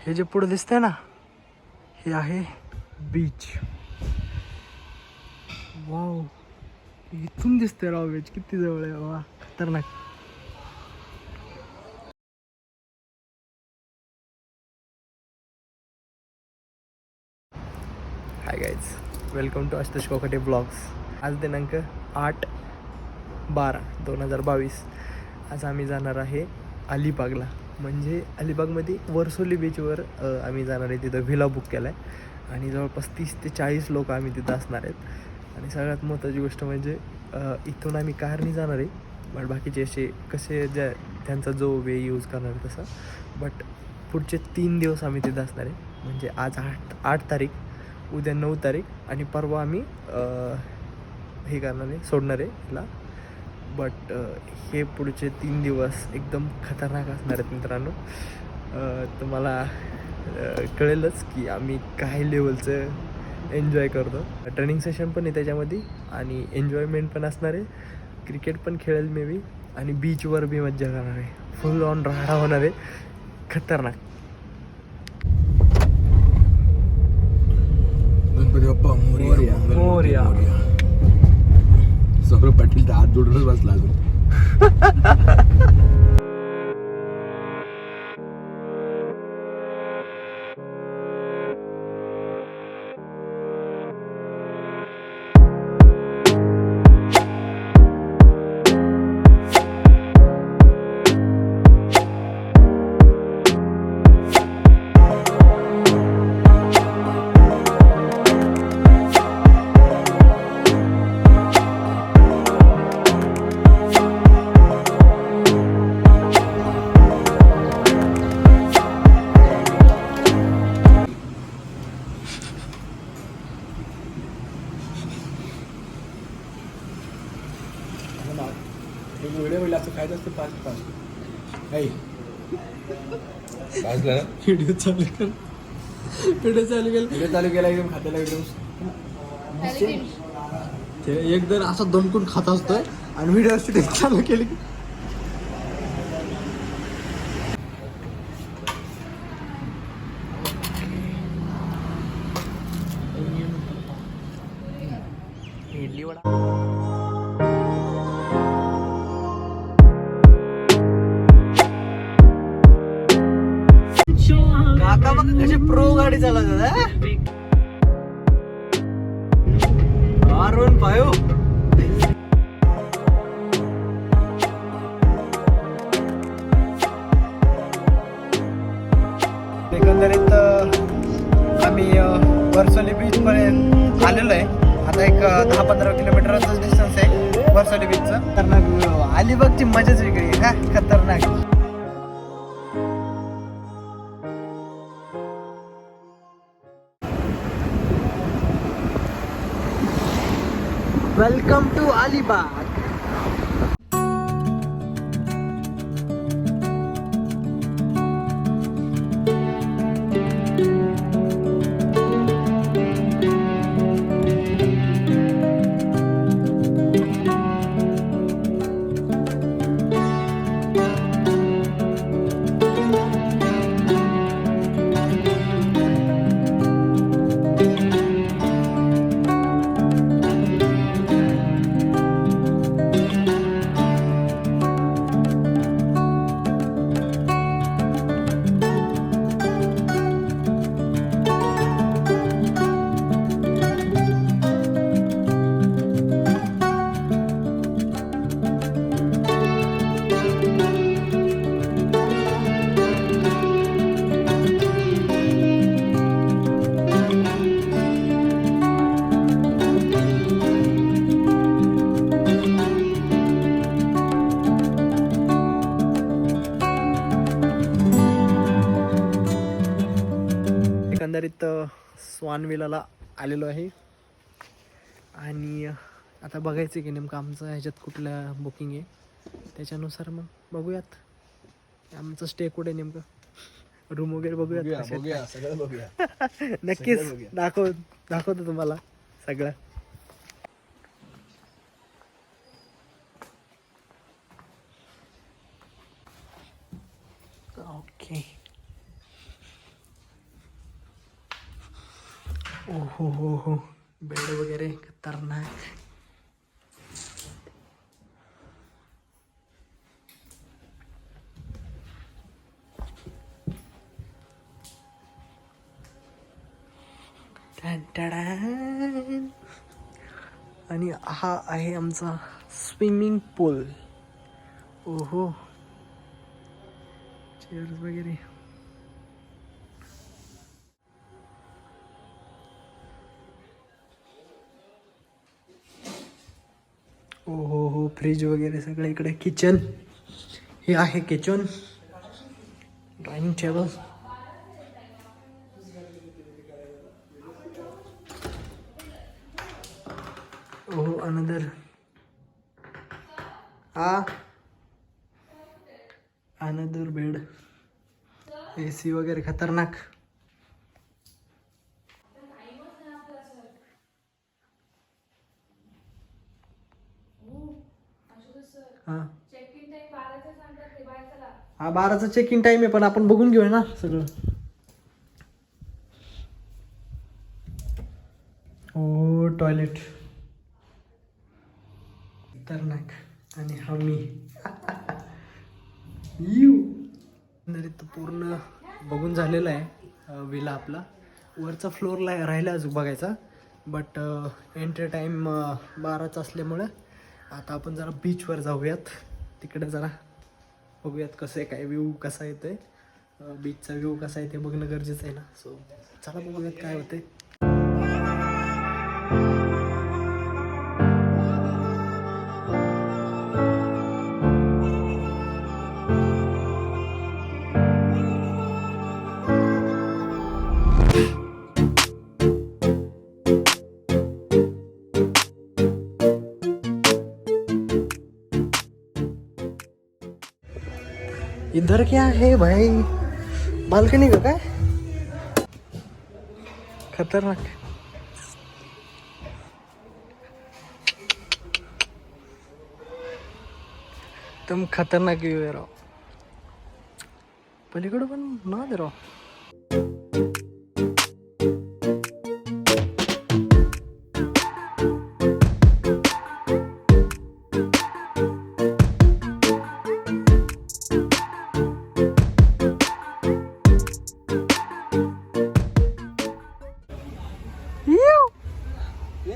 हे जे पुढे दिसतंय ना हे आहे बीच. वाव, इथून दिसतंय राव बीच, किती जवळ आहे. वा, खतरनाक. Hi guys, welcome to Ashutosh Kokate blogs. आज दिनांक 8/12/2022. आज आम्ही जाणार आहे अलिबागला. म्हणजे अलिबागमध्ये वर्सोली बीचवर आम्ही जाणार आहे. तिथं व्हिला बुक केला आहे आणि जवळपास 30 ते 40 लोक आम्ही तिथं असणार आहेत. आणि सगळ्यात महत्त्वाची गोष्ट म्हणजे इथून आम्ही कारने जाणार आहे. बट बाकीचे असे कसे त्यांचा जो वे यूज करणार आहे तसा. बट पुढचे 3 दिवस आम्ही तिथं असणार आहे. म्हणजे आज 8 तारीख, उद्या 9 तारीख आणि परवा आम्ही हे करणार आहे, सोडणार आहे हिला. बट हे पुढचे 3 दिवस एकदम खतरनाक असणार आहेत मित्रांनो. तुम्हाला कळेलच की आम्ही काय लेवलचं एन्जॉय करतो. ट्रेनिंग सेशन पण आहे त्याच्यामध्ये आणि एन्जॉयमेंट पण असणार आहे. क्रिकेट पण खेळेल मे बी आणि बीचवर बी मज्जा करणार आहे. फुल ऑन राहडा होणार आहे, खतरनाक. गणपती बाप्पा मोरया. मोरया. सौरभ पाटील तर हात जोडूनच बसला अजून. व्हिडिओ वेळ असं खायचं असतं फास्ट फास्ट. नाही व्हिडिओ चालू कर. व्हिडिओ चालू केला एकदम खात्याला एकदम एकदम असा दणकून खात असतोय आणि व्हिडिओ चालू केली की इडली वडा. काका बघ कशी प्रो गाडी चालवतात. R15. एकंदरीत आम्ही वर्सोली बीच पर्यंत आलेलो आहे. आता एक 10-15 किलोमीटरचं डिस्टन्स आहे वर्सोली बीचचं. खतरनाक. अलिबागची मजाच वेगळी आहे का, खतरनाक. Welcome to Alibag. एकंदरीत स्वान विलाला आलेलो आहे आणि आता बघायचं की नेमकं आमचं ह्याच्यात कुठल्या बुकिंग आहे, त्याच्यानुसार मग बघूयात आमचं स्टे कुठे नेमकं, रूम वगैरे बघूयात. सगळं बघूया. नक्कीच दाखवतो तुम्हाला सगळं. ओके. हो बेड वगैरे खतरनाक. टन. आणि हा आहे आमचा स्विमिंग पूल. ओहो, चेअर्स वगैरे. हो फ्रीज वगैरे सगळं इकडे. किचन, हे आहे किचन. Dining table. ओहो, अनदर. Another bed. AC वगैरे खतरनाक. हा 12चा चेक इन टाइम आहे, पण आपण बघून घेऊया ना सगळं. हो, टॉयलेट खतरनाक. आणि हमी तर पूर्ण बघून झालेला आहे विला आपला. वरचा फ्लोअरला राहिला अजून बघायचा, बट एंट्री टाईम 12चा असल्यामुळं आता आपण जरा बीचवर जाऊयात. तिकडे जरा बघूयात कसं आहे, काय व्ह्यू कसा येतोय, बीचचा व्ह्यू कसा आहे ते बघणं गरजेचं आहे ना. सो चला बघूयात काय होते. इधर क्या है भाई, बाल्कनी का काय खतरनाक. एकदम खतरनाक व्ह्यू आहे राव. पलीकडं पण ना दे राव.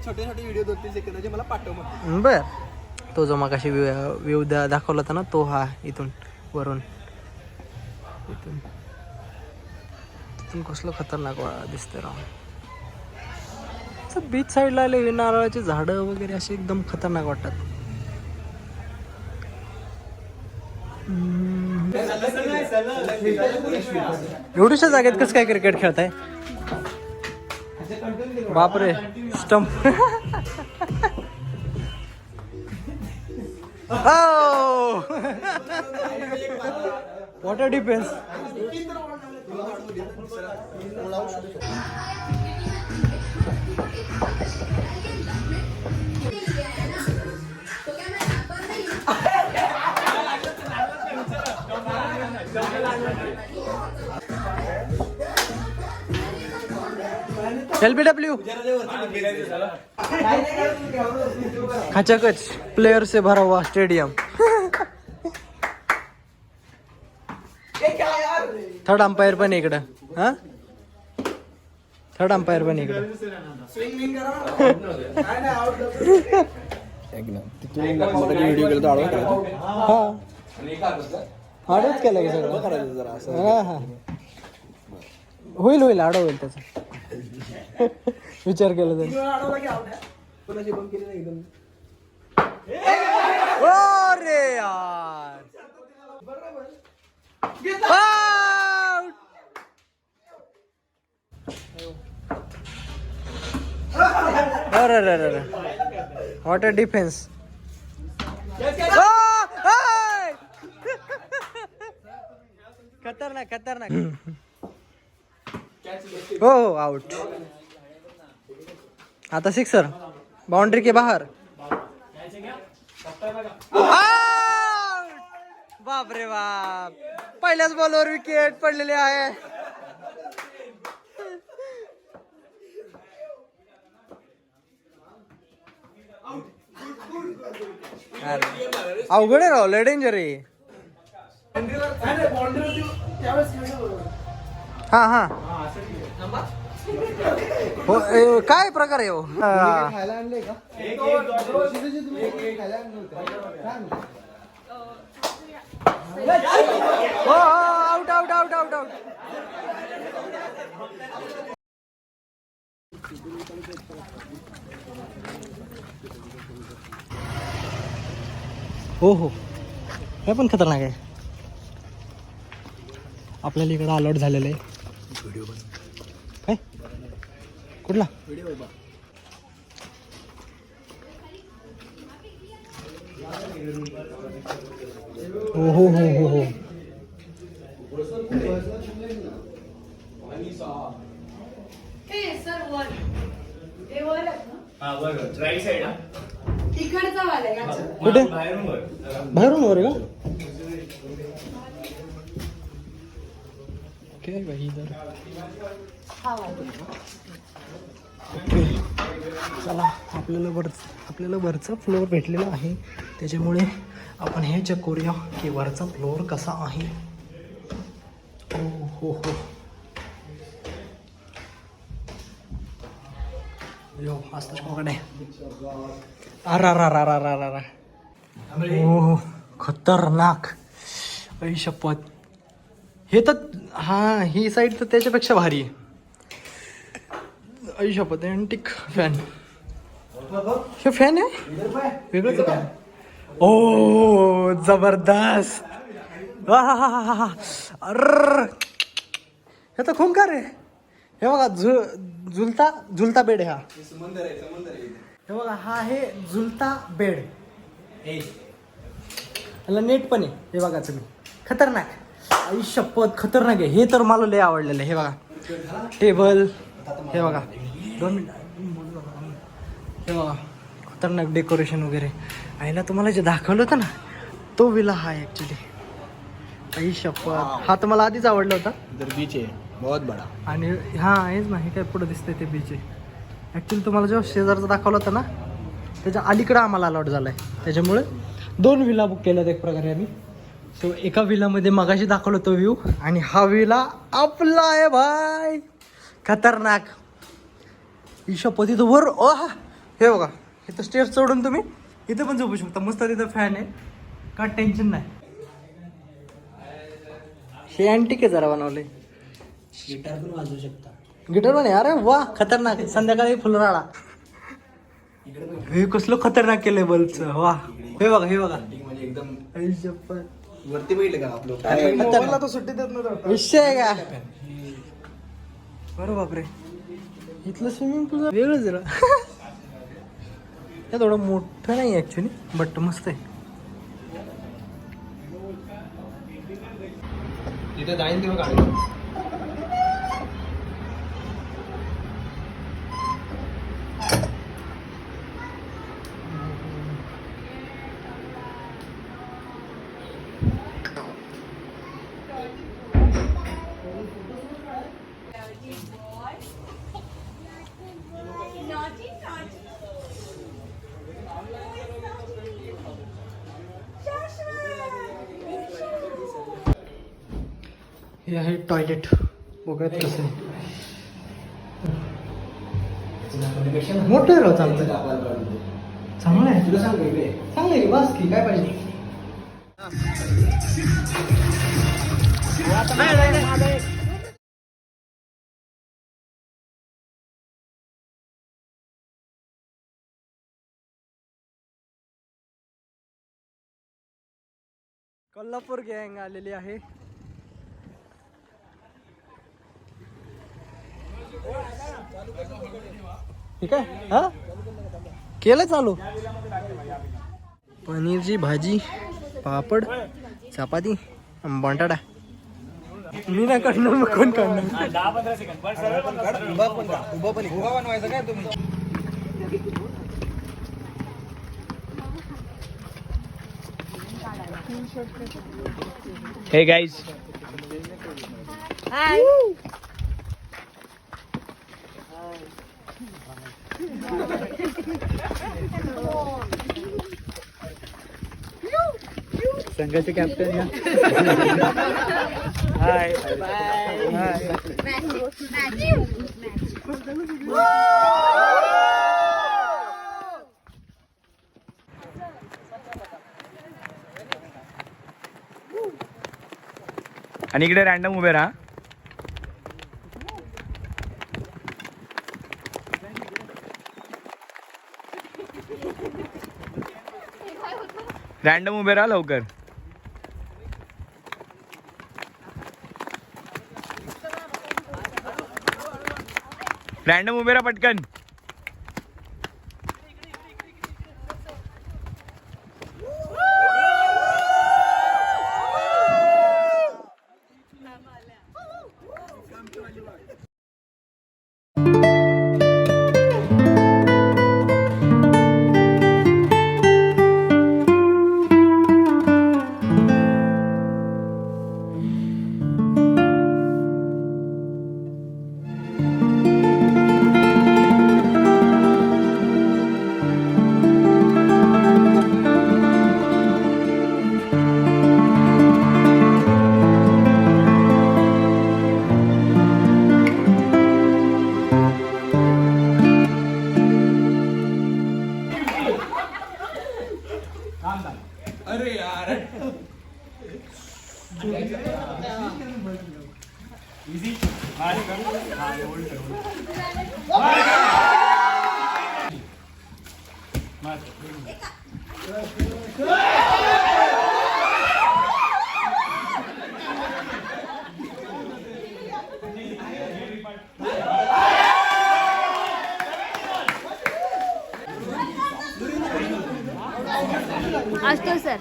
छोटे छोटे व्हिडिओ 2-3 सेकंदाचे मला पाठव मग. बर, तो जो मग अशी व्ह्यू दाखवला होता ना, तो हा इथून वरून. इथून कसलं खतरनाक दिसतंय राव. बीच साईडला आले, नारळाची झाडं वगैरे अशी एकदम खतरनाक वाटतात. एवढ्याशा जागेत कसं काय क्रिकेट खेळताय? बापरे, स्टंप. Water defence. LBW खचाखच प्लेयर से भरा हुआ स्टेडियम. थर्ड अंपायर पण इकडं. हा, थर्ड अंपायर पण इकडं. हा, आडवच केलं की सगळं करायचं जरा. हा हा, होईल आडव होईल त्याचा. विचार केला तर. अरे यार, अरे वॉटर डिफेन्स. खतरनाक. हो, आउट. आता सिक्सर, बाउंड्री के बाहर. बाप रे बाप, पहिल्याच बॉलवर विकेट पडलेली आहे. अवघड आहे राव, लय डेंजर आहे. हा हा हो, काय प्रकार आहे हो? खायला आणले का? हो out out out out out. हो हो, हे पण खतरनाक आहे. आपल्याला इकडं अलॉट झालेलं आहे. काय कुठला हो हो हो हो हो. कुठे बाहेरून वर का? काय भाई इधर. ओके चला, आपल्याला वरचा फ्लोअर भेटलेला आहे, त्याच्यामुळे आपण हे चेक करूया की वरचा फ्लोअर कसा आहे. हो हो हो यो आस्ताच कोकडे. अरा हो खतरनाक. आई शपथ. हे तर हा, ही साईड तर त्याच्यापेक्षा भारी आहे. आई शपथ. Antique fan. हे फॅन आहे वेगळंच फॅन. ओ जबरदस्त. अर हे तर खूप कार आहे. हे बघा झुलता बेड आहे हा. हे बघा हा आहे झुलता बेड. याला नेट पण आहे. हे बघा तुम्ही, खतरनाक. आई शपथ खतरनाक आहे. हे तर मला लय आवडलेलं आहे. हे बघा टेबल. हे बघा 2 मिनिट. हे बघा खतरनाक डेकोरेशन वगैरे. आईला तुम्हाला जे दाखवलं होतं ना, तो विला हा ॲक्च्युली. आई शपथ. हा तर मला आधीच आवडला होता. इधर बीच है बहुत बड़ा. आणि हा हेच नाही काय पुढे दिसतंय ते बीच आहे. ॲक्च्युली तुम्हाला जेव्हा शेजारचा दाखवला होता ना, त्याच्या अलीकडं आम्हाला अलॉट झाला आहे. त्याच्यामुळे 2 विला बुक केल्यात एक प्रकारे आम्ही. सो एका विलामध्ये मगाशी दाखवलं तो व्ह्यू, आणि हा विला आपला आहे भाई. खतरनाक. ईशपती तो वर. ओ हा हे बघा, इथं स्टेअर्स चढून तुम्ही इथं पण झोपू शकता. मस्त तिथं फॅन आहे, का टेन्शन नाही. हे अँटिक आहे जरा बनवले. गिटार पण वाजवू शकता. गिटार पण आहे. अरे वा खतरनाक. संध्याकाळी फुलराळा. हे कसलं खतरनाक केलंय बल्बचं. वा हे बघा हे बघा. म्हणजे एकदम आई शपथ. वरती बैठले का आपलं मोबाईलला तो सुट्टी देत नव्हतं. विषय आहे का? बरं बापरे. इथलं स्विमिंग पूल वेगळंच जरा. हे थोडं मोठं नाही ॲक्च्युली, बट मस्त आहे. तिथे जाईन तेव्हा गाडी. हे आहे टॉयलेट. बघत कसं आहे. मोठं आहे राव. चांगलं चांगलं आहे. तुला सांग इकडे चांगलं आहे. बस की काय पाहिजे. कोल्हापूर गँग आलेली आहे. ठीक आहे. हा केलं चालू. पनीरची भाजी, पापड, चपाती, बटाटा. मी नाही काढणार, मग कोण काढणार. 10-15 सेकंद. उभा बनवायचं काय तुम्ही. Hey guys. Hi. संघाचे कॅप्टन या. हाय हाय. आणि इकडे रॅन्डम उभे राहा. रॅन्डम उभे राहा लवकर. रॅन्डम उभे राहा पटकन. अरे यार असतो सर.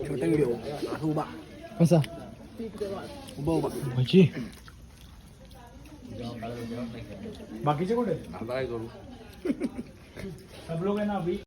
छोटा व्हिडिओ उभा कसा उभा उभा भजी. बाकीचे कुठे सब लोग है ना अभी.